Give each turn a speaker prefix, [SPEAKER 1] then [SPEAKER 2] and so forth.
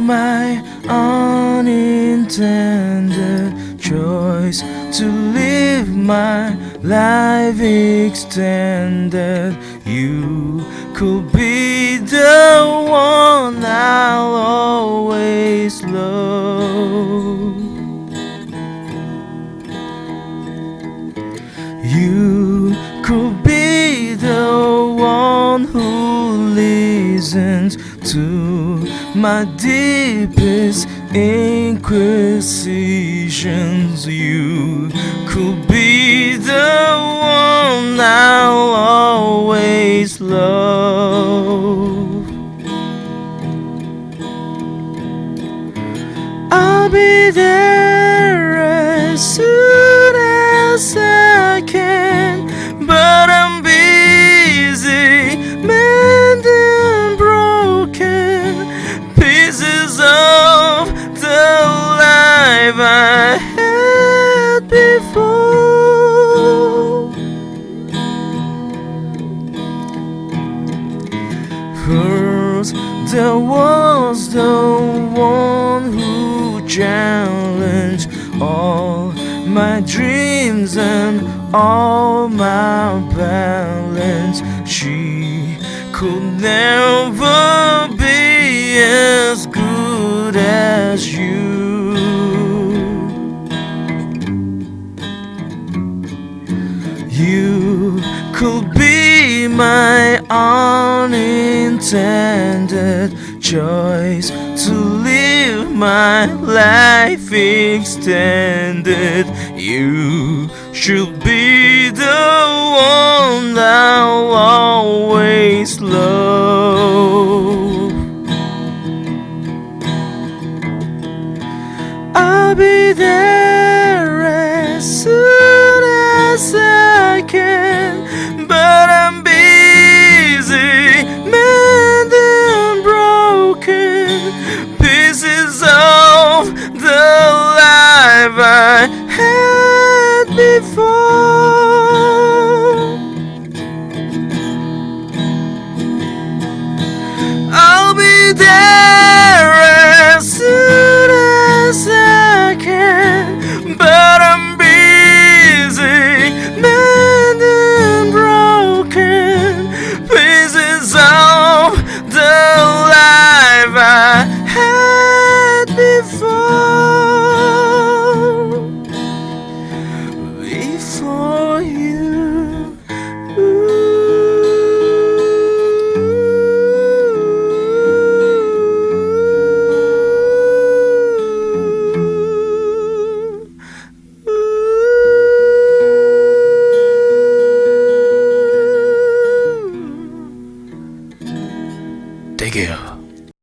[SPEAKER 1] my unintended choice to live my life extended. You could be the one I'll always love. You could be the one who listens to my deepest inquisitions. You could be the one I'll always love. I'll be there as soon as I can, but I'm busy mending broken pieces of the life I had before. First, there was the one who challenged all my dreams and all my balance. She could never be as good as you. You could be my unintended choice to live my life extended. You should be the one I'll always love. I'll be there as soon as I can, but I'm busy mending broken pieces of the life I had before. I'll be there as soon as I can, but I'm busy mending broken pieces of the life I had before you.